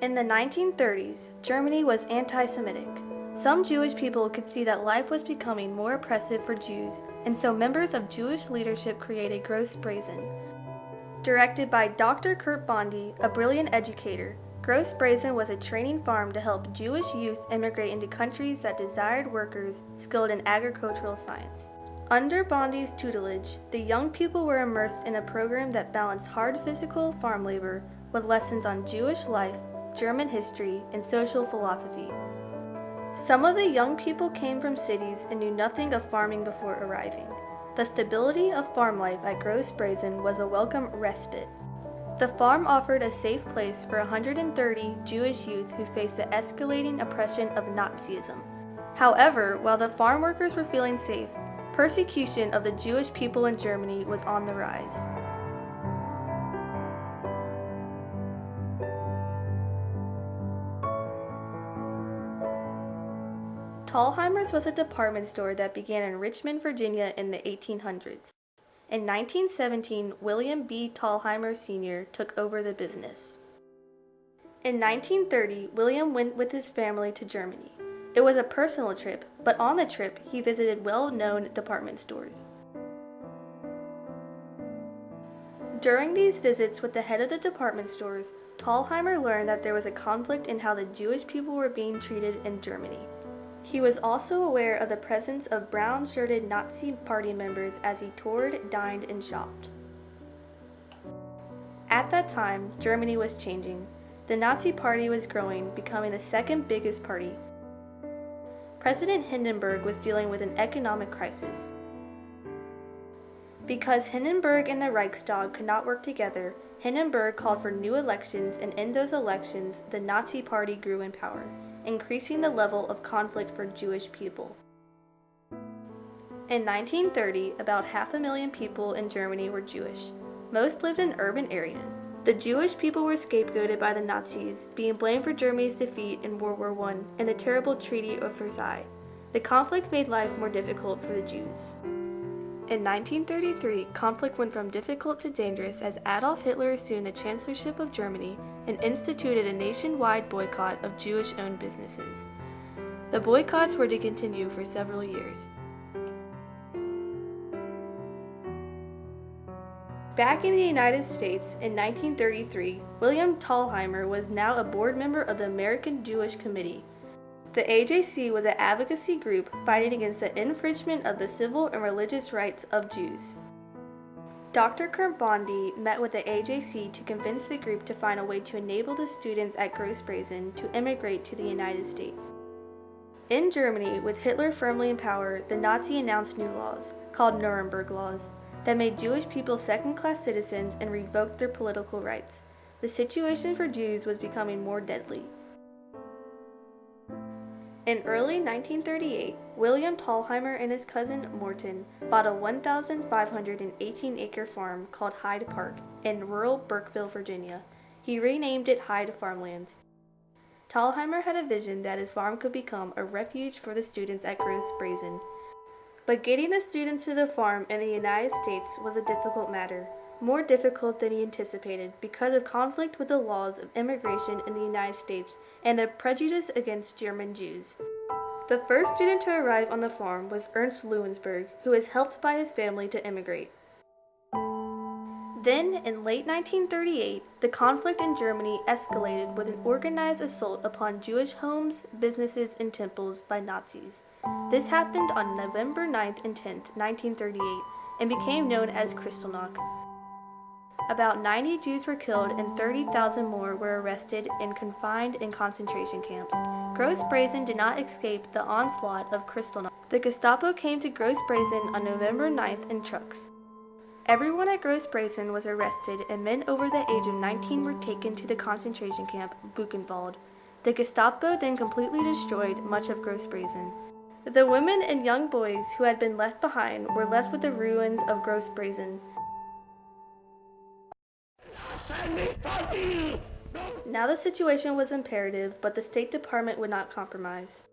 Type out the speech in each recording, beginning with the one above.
In the 1930s, Germany was anti-Semitic. Some Jewish people could see that life was becoming more oppressive for Jews, and so members of Jewish leadership created Gross Brazen. Directed by Dr. Kurt Bondy, a brilliant educator, Gross Brazen was a training farm to help Jewish youth immigrate into countries that desired workers skilled in agricultural science. Under Bondy's tutelage, the young people were immersed in a program that balanced hard physical farm labor with lessons on Jewish life, German history, and social philosophy. Some of the young people came from cities and knew nothing of farming before arriving. The stability of farm life at Gross Brazen was a welcome respite. The farm offered a safe place for 130 Jewish youth who faced the escalating oppression of Nazism. However, while the farm workers were feeling safe, persecution of the Jewish people in Germany was on the rise. Thalheimer's was a department store that began in Richmond, Virginia in the 1800s. In 1917, William B. Thalheimer Sr. took over the business. In 1930, William went with his family to Germany. It was a personal trip, but on the trip, he visited well-known department stores. During these visits with the head of the department stores, Thalheimer learned that there was a conflict in how the Jewish people were being treated in Germany. He was also aware of the presence of brown-shirted Nazi party members as he toured, dined, and shopped. At that time, Germany was changing. The Nazi Party was growing, becoming the second biggest party. President Hindenburg was dealing with an economic crisis. Because Hindenburg and the Reichstag could not work together, Hindenburg called for new elections, and in those elections, the Nazi Party grew in power, increasing the level of conflict for Jewish people. In 1930, about 500,000 people in Germany were Jewish. Most lived in urban areas. The Jewish people were scapegoated by the Nazis, being blamed for Germany's defeat in World War I and the terrible Treaty of Versailles. The conflict made life more difficult for the Jews. In 1933, conflict went from difficult to dangerous as Adolf Hitler assumed the chancellorship of Germany and instituted a nationwide boycott of Jewish-owned businesses. The boycotts were to continue for several years. Back in the United States in 1933, William Thalheimer was now a board member of the American Jewish Committee. The AJC was an advocacy group fighting against the infringement of the civil and religious rights of Jews. Dr. Kurt Bondy met with the AJC to convince the group to find a way to enable the students at Gross Brazen to immigrate to the United States. In Germany, with Hitler firmly in power, the Nazi announced new laws, called Nuremberg Laws, that made Jewish people second-class citizens and revoked their political rights. The situation for Jews was becoming more deadly. In early 1938, William Thalheimer and his cousin Morton bought a 1,518-acre farm called Hyde Park in rural Burkeville, Virginia. He renamed it Hyde Farmlands. Thalheimer had a vision that his farm could become a refuge for the students at Gross Brazen. But getting the students to the farm in the United States was a difficult matter, more difficult than he anticipated because of conflict with the laws of immigration in the United States and the prejudice against German Jews. The first student to arrive on the farm was Ernst Lewensberg, who was helped by his family to immigrate. Then, in late 1938, the conflict in Germany escalated with an organized assault upon Jewish homes, businesses, and temples by Nazis. This happened on November 9th and 10th, 1938, and became known as Kristallnacht. About 90 Jews were killed and 30,000 more were arrested and confined in concentration camps. Gross Brazen did not escape the onslaught of Kristallnacht. The Gestapo came to Gross Brazen on November 9th in trucks. Everyone at Gross Brazen was arrested, and men over the age of 19 were taken to the concentration camp Buchenwald. The Gestapo then completely destroyed much of Gross Brazen. The women and young boys who had been left behind were left with the ruins of Gross Brazen. Now the situation was imperative, but the State Department would not compromise.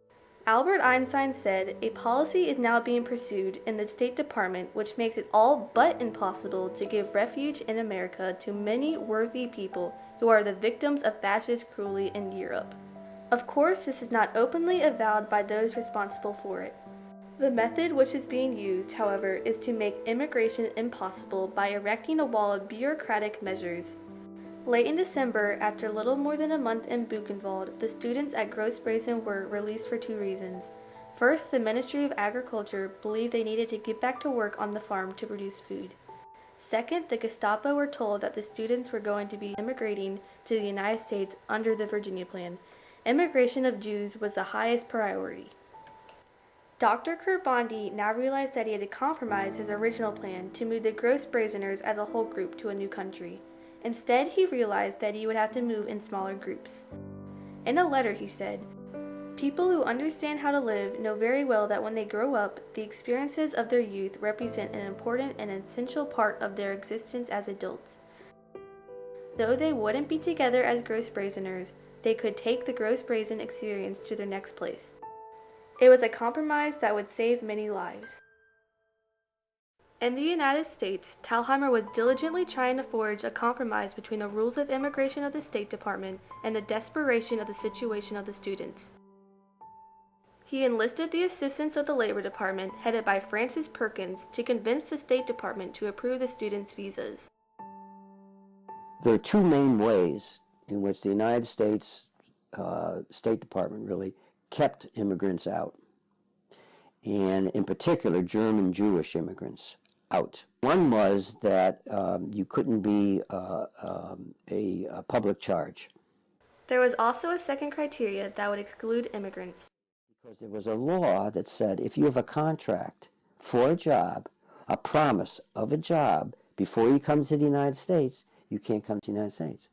Albert Einstein said, "A policy is now being pursued in the State Department which makes it all but impossible to give refuge in America to many worthy people who are the victims of fascist cruelty in Europe." Of course, this is not openly avowed by those responsible for it. The method which is being used, however, is to make immigration impossible by erecting a wall of bureaucratic measures. Late in December, after little more than a month in Buchenwald, the students at Gross Brazen were released for two reasons. First, the Ministry of Agriculture believed they needed to get back to work on the farm to produce food. Second, the Gestapo were told that the students were going to be immigrating to the United States under the Virginia Plan. Immigration of Jews was the highest priority. Dr. Kurt Bondy now realized that he had to compromise his original plan to move the Gross Brazeners as a whole group to a new country. Instead, he realized that he would have to move in smaller groups. In a letter, he said, "People who understand how to live know very well that when they grow up, the experiences of their youth represent an important and essential part of their existence as adults. Though they wouldn't be together as Gross Brazeners, they could take the Gross Brazen experience to their next place." It was a compromise that would save many lives. In the United States, Thalheimer was diligently trying to forge a compromise between the rules of immigration of the State Department and the desperation of the situation of the students. He enlisted the assistance of the Labor Department, headed by Francis Perkins, to convince the State Department to approve the students' visas. There are two main ways in which the United States State Department really kept immigrants out, and in particular German Jewish immigrants out. One was that you couldn't be a public charge. There was also a second criteria that would exclude immigrants. Because there was a law that said if you have a contract for a job, a promise of a job, before you come to the United States, you can't come to the United States.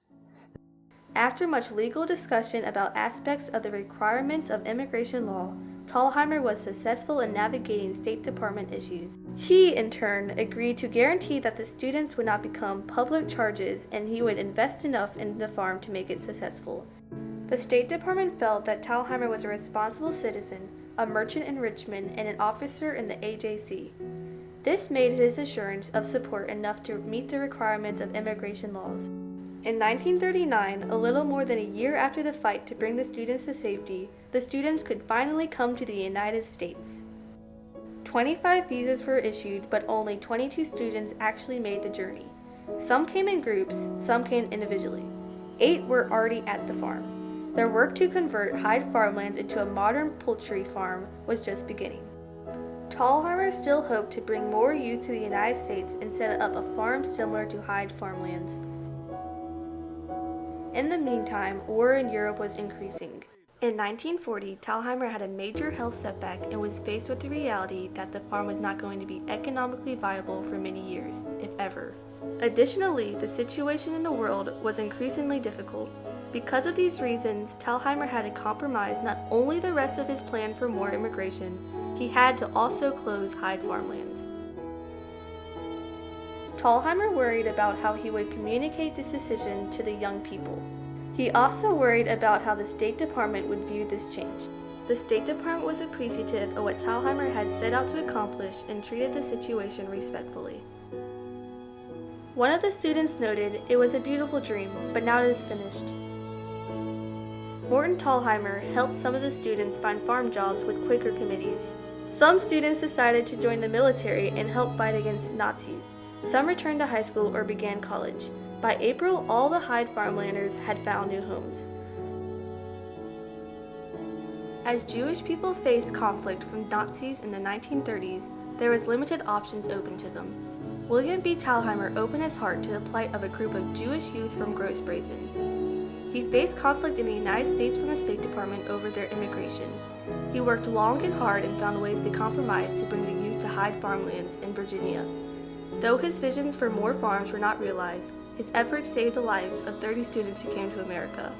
After much legal discussion about aspects of the requirements of immigration law, Thalheimer was successful in navigating State Department issues. He, in turn, agreed to guarantee that the students would not become public charges, and he would invest enough in the farm to make it successful. The State Department felt that Thalheimer was a responsible citizen, a merchant in Richmond, and an officer in the AJC. This made his assurance of support enough to meet the requirements of immigration laws. In 1939, a little more than a year after the fight to bring the students to safety, the students could finally come to the United States. 25 visas were issued, but only 22 students actually made the journey. Some came in groups, some came individually. 8 were already at the farm. Their work to convert Hyde farmlands into a modern poultry farm was just beginning. Thalheimer still hoped to bring more youth to the United States and set up a farm similar to Hyde farmlands. In the meantime, war in Europe was increasing. In 1940, Thalheimer had a major health setback and was faced with the reality that the farm was not going to be economically viable for many years, if ever. Additionally, the situation in the world was increasingly difficult. Because of these reasons, Thalheimer had to compromise not only the rest of his plan for more immigration, he had to also close Hyde farmlands. Thalheimer worried about how he would communicate this decision to the young people. He also worried about how the State Department would view this change. The State Department was appreciative of what Thalheimer had set out to accomplish and treated the situation respectfully. One of the students noted, "It was a beautiful dream, but now it is finished." Morton Thalheimer helped some of the students find farm jobs with Quaker committees. Some students decided to join the military and help fight against Nazis. Some returned to high school or began college. By April, all the Hyde farmlanders had found new homes. As Jewish people faced conflict from Nazis in the 1930s, there was limited options open to them. William B. Thalheimer opened his heart to the plight of a group of Jewish youth from Gross Brazen. He faced conflict in the United States from the State Department over their immigration. He worked long and hard and found ways to compromise to bring the youth to Hyde farmlands in Virginia. Though his visions for more farms were not realized, his efforts saved the lives of 30 students who came to America.